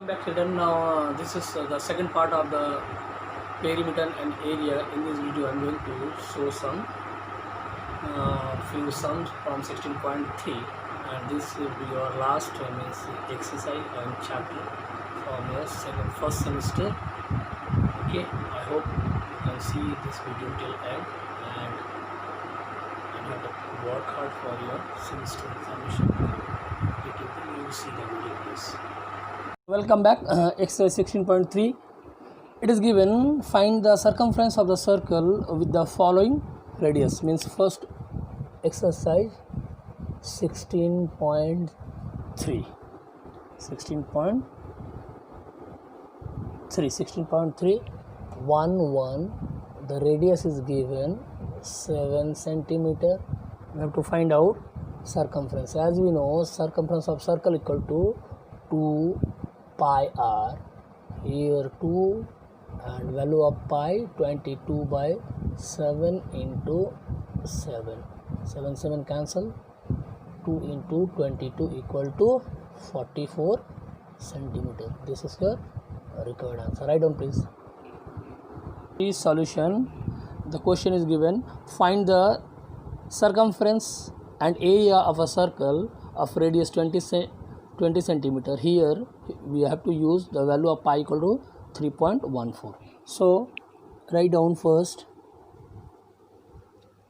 Back hidden now. This is the second part of the perimeter and area. In this video I'm going to show some few sums from 16.3, and this will be your last means exercise and chapter from your first semester. Okay, I hope you can see this video till end, and you have to work hard for your semester examination. You will see the video, please. Welcome back. Exercise 16.3. It is given, find the circumference of the circle with the following radius. Means first exercise 16.3. 16.3. 1 the radius is given 7 centimeter. We have to find out circumference. As we know, circumference of circle equal to 2 pi r. Here 2 and value of pi 22 by 7 into 7. 7 cancel. 2 into 22 equal to 44 centimeter. This is your required answer. Write down, please. The solution. The question is given, find the circumference and area of a circle of radius 20 centimeter. Here we have to use the value of pi equal to 3.14. So write down first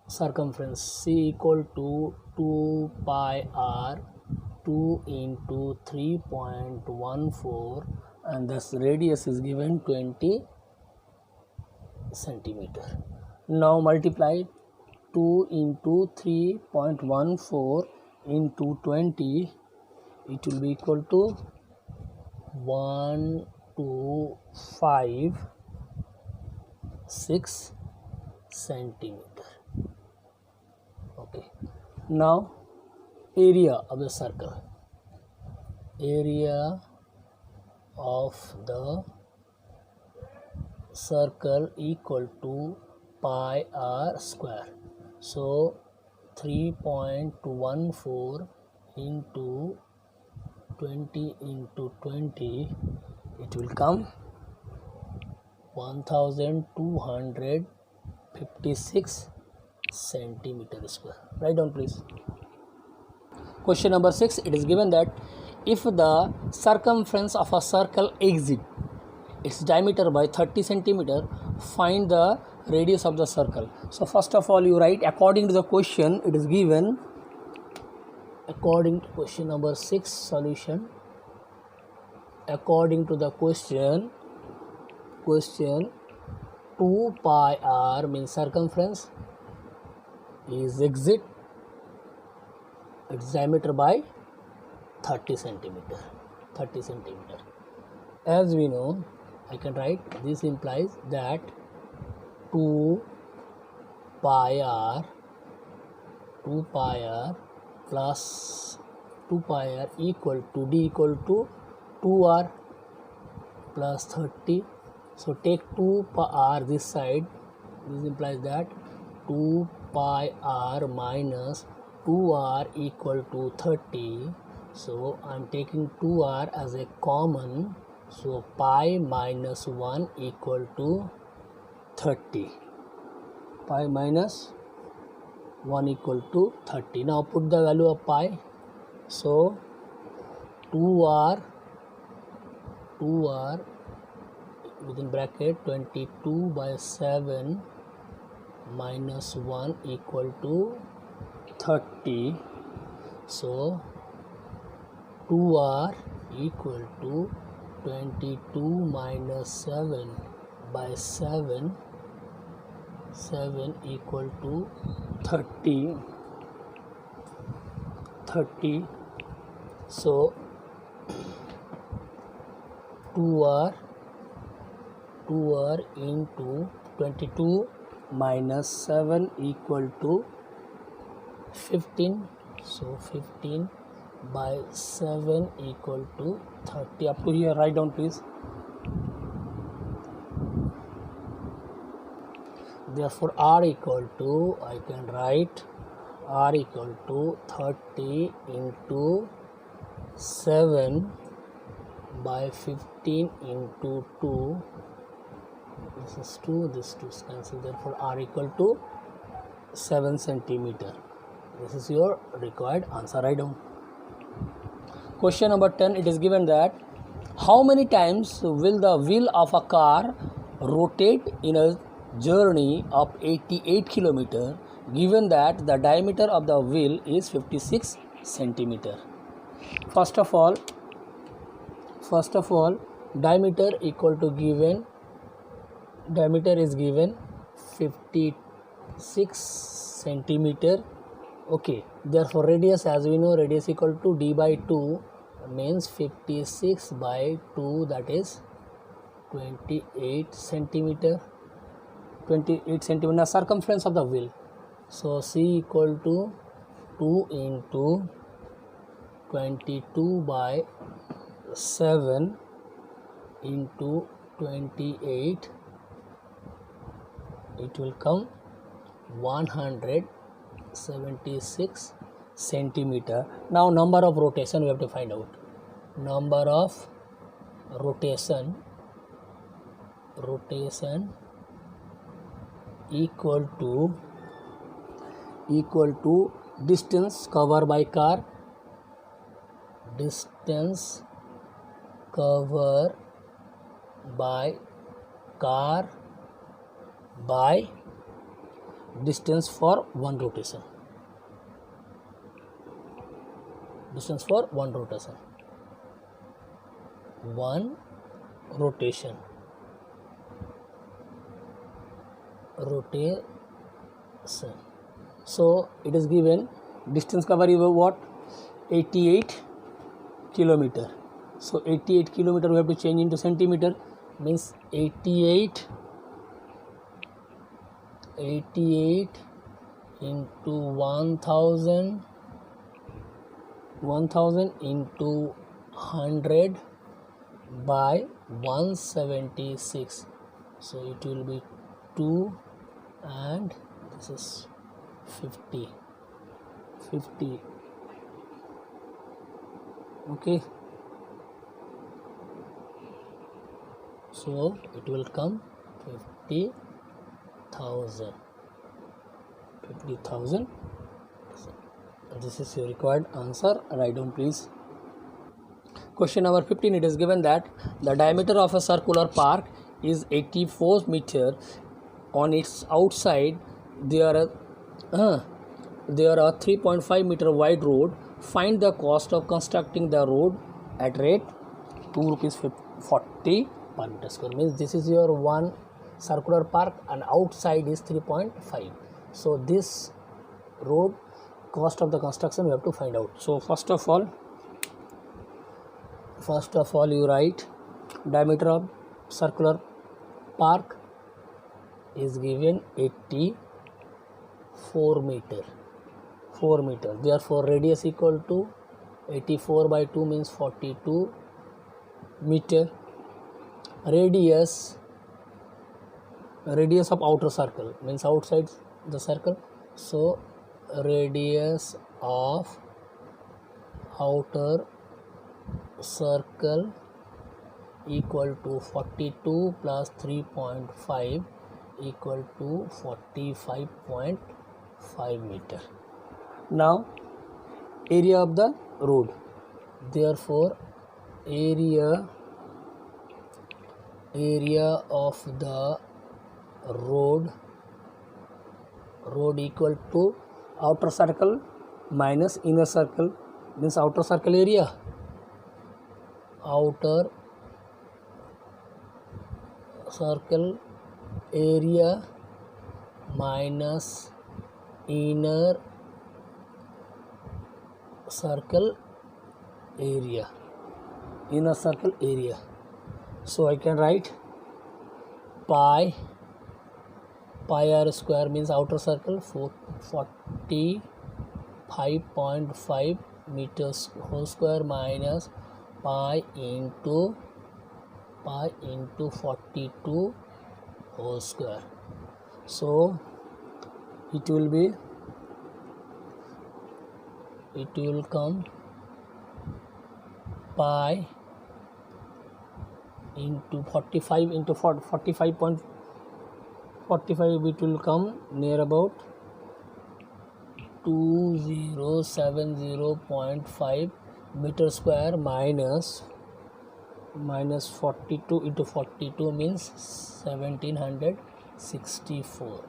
circumference. C equal to 2 pi r, 2 into 3.14, and thus radius is given 20 centimeter. Now multiply 2 into 3.14 into 20. It will be equal to 125.6 centimeter. Okay. Now area of the circle. Area of the circle equal to pi r square. So 3.14 into 20 into 20, it will come 1256 centimeter square. Write down, please. Question number 6. It is given that if the circumference of a circle exceeds its diameter by 30 centimeter, find the radius of the circle. So first of all, you write according to the question. It is given according to question number 6 solution. According to the question 2 pi r means circumference is exit its diameter by 30 centimeter. As we know, I can write this implies that 2 pi r plus 2 pi r equal to d equal to 2r plus 30. So take 2 pi r this side. This implies that 2 pi r minus 2r equal to 30. So I am taking 2r as a common. So pi minus 1 equal to 30. Pi minus 1 equal to 30. Now put the value of pi. So 2r within bracket 22 by 7 minus 1 equal to 30. So 2r equal to 22 minus 7 by 7 equal to 30. So 2r into 22 minus 7 equal to 15. So 15 by 7 equal to 30. Up to here, write down, please. Therefore r equal to, I can write r equal to 30 into 7 by 15 into 2. This is 2, this 2 is cancelled, therefore r equal to 7 centimeter. This is your required answer. Write down. Question number 10, it is given that how many times will the wheel of a car rotate in a journey of 88 km given that the diameter of the wheel is 56 centimeter. First of all, diameter equal to given, diameter is given 56 centimeter. Okay, therefore radius, as we know, radius equal to d by 2 means 56 by 2, that is 28 centimeter. 28 centimeter. Now circumference of the wheel, so c equal to 2 into 22 by 7 into 28, it will come 176 centimeter. Now number of rotation we have to find out. Number of rotation equal to distance covered by car, distance covered by car by distance for one rotation. Distance for one rotation. One rotation. So it is given distance cover is what? 88 kilometer. So 88 kilometer we have to change into centimeter, means 88 into 1000 into 100 by 176. So it will be 2 and this is 50. Okay, so it will come 50,000. This is your required answer. Write down please. Question number 15, it is given that the diameter of a circular park is 84 meter. On its outside there are a 3.5 meter wide road. Find the cost of constructing the road at rate 2 rupees 40 per meter square. Means this is your one circular park and outside is 3.5. So this road cost of the construction we have to find out. So first of all you write diameter of circular park is given 84 meter. Therefore radius equal to 84 by 2 means 42 meter. Radius of outer circle means outside the circle. So radius of outer circle equal to 42 plus 3.5 equal to 45.5 meter. Now area of the road, therefore area of the road equal to outer circle minus inner circle, means outer circle area, outer circle area minus inner circle area. So I can write pi r square means outer circle 45.5 meters whole square minus pi into 42 whole square. So it will come pi into 45 into 45.45, it will come near about 2070.5 meter square minus 42 into 42 means 1764.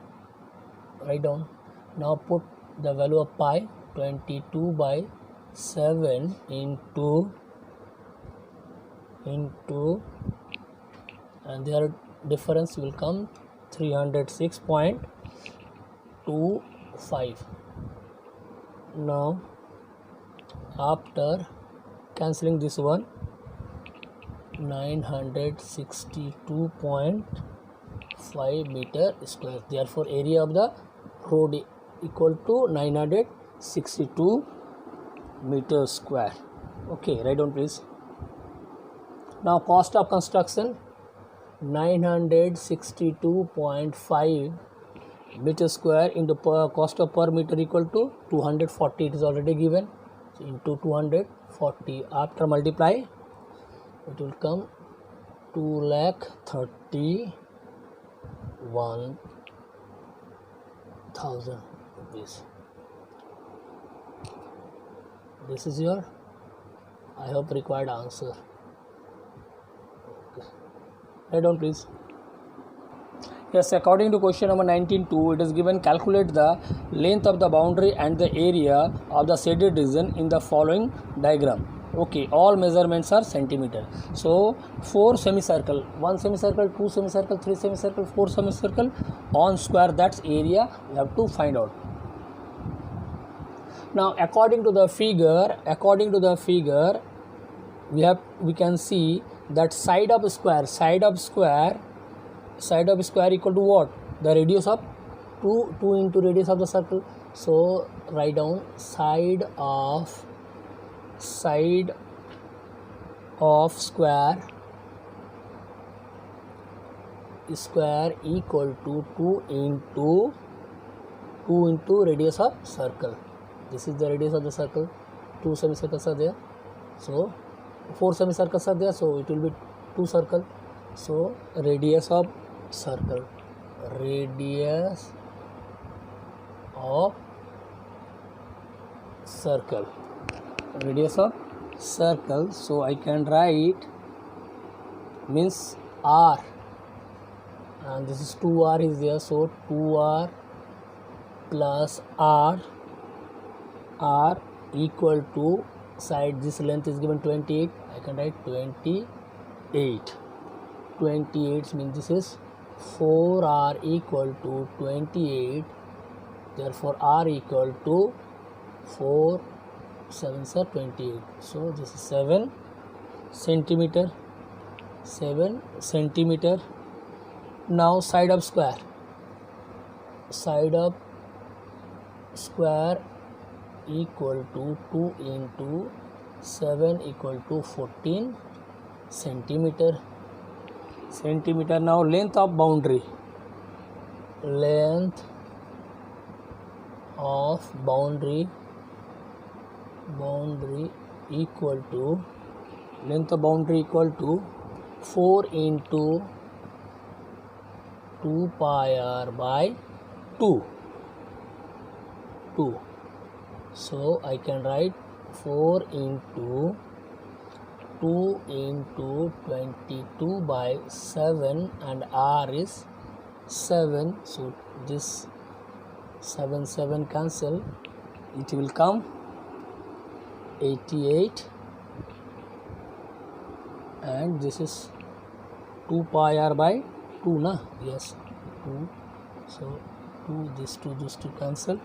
Write down. Now put the value of pi, 22 by 7 into and their difference will come 306.25. Now after cancelling this one, 962.5 meter square. Therefore area of the road equal to 962 meter square. Okay, write down please. Now cost of construction, 962.5 meter square into cost of per meter equal to 240. It is already given. So into 240, after multiply, it will come 2,31,000 rupees. This is your, I hope, required answer. Okay. Write down please. Yes, according to question number 19.2, it is given calculate the length of the boundary and the area of the shaded region in the following diagram. Okay, all measurements are centimeter. So 4 semicircle, 1 semicircle, 2 semicircle, 3 semicircle, 4 semicircle on square, that's area we have to find out. Now according to the figure we can see that side of square equal to what? The radius of 2 into radius of the circle. So write down side of square equal to 2 into radius of circle. This is the radius of the circle. 2 semicircles are there, so 4 semicircles are there, so it will be 2 circle. So radius of circle, so I can write means r, and this is 2r is there, so 2r plus r equal to side, this length is given 28, I can write 28 means this is 4r equal to 28, therefore r equal to 4 7s are 28, so this is 7 centimeter. Now side of square equal to 2 into 7 equal to 14 centimeter. Now length of boundary equal to 4 into 2 pi r by 2. So I can write 4 into 2 into 22 by 7 and r is 7, so this 7 cancel, it will come 88, and this is 2 pi r by 2 na, yes 2, so 2 this 2 cancel,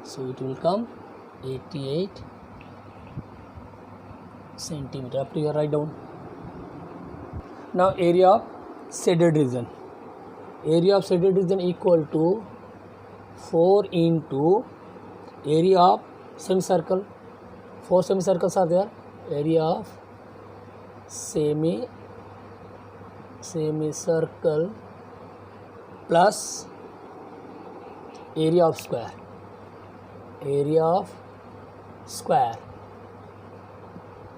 so it will come 88 centimeter. Up to your write down. Now area of shaded region equal to 4 into area of semicircle. 4 semicircles are there. Area of semicircle plus area of square.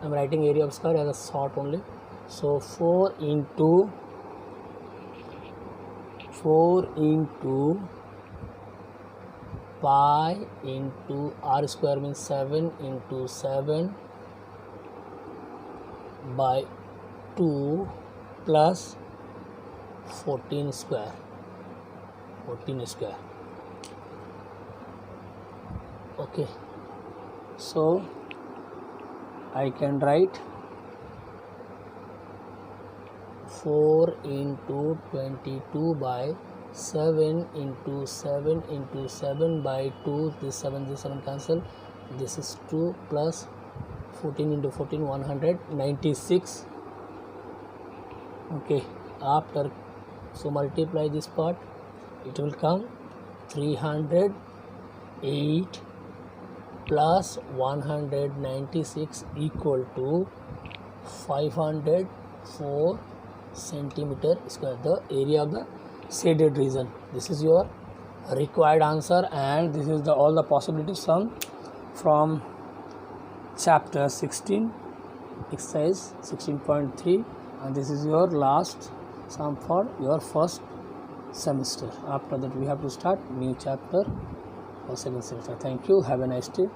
I am writing area of square as a short only. So 4 into pi into r square means 7 into 7 by 2 plus 14 square. Okay, so I can write 4 into 22 by 7 into 7 into 7 by 2. This 7 cancel. This is 2 plus 14 into 14, 196. Okay, after, so multiply this part, it will come 308 plus 196 equal to 504 centimeter square, the area of the shaded region. This is your required answer, and this is the all the possibility sum from chapter 16, exercise 16.3, and this is your last sum for your first semester. After that we have to start new chapter for second semester. Thank you, have a nice day.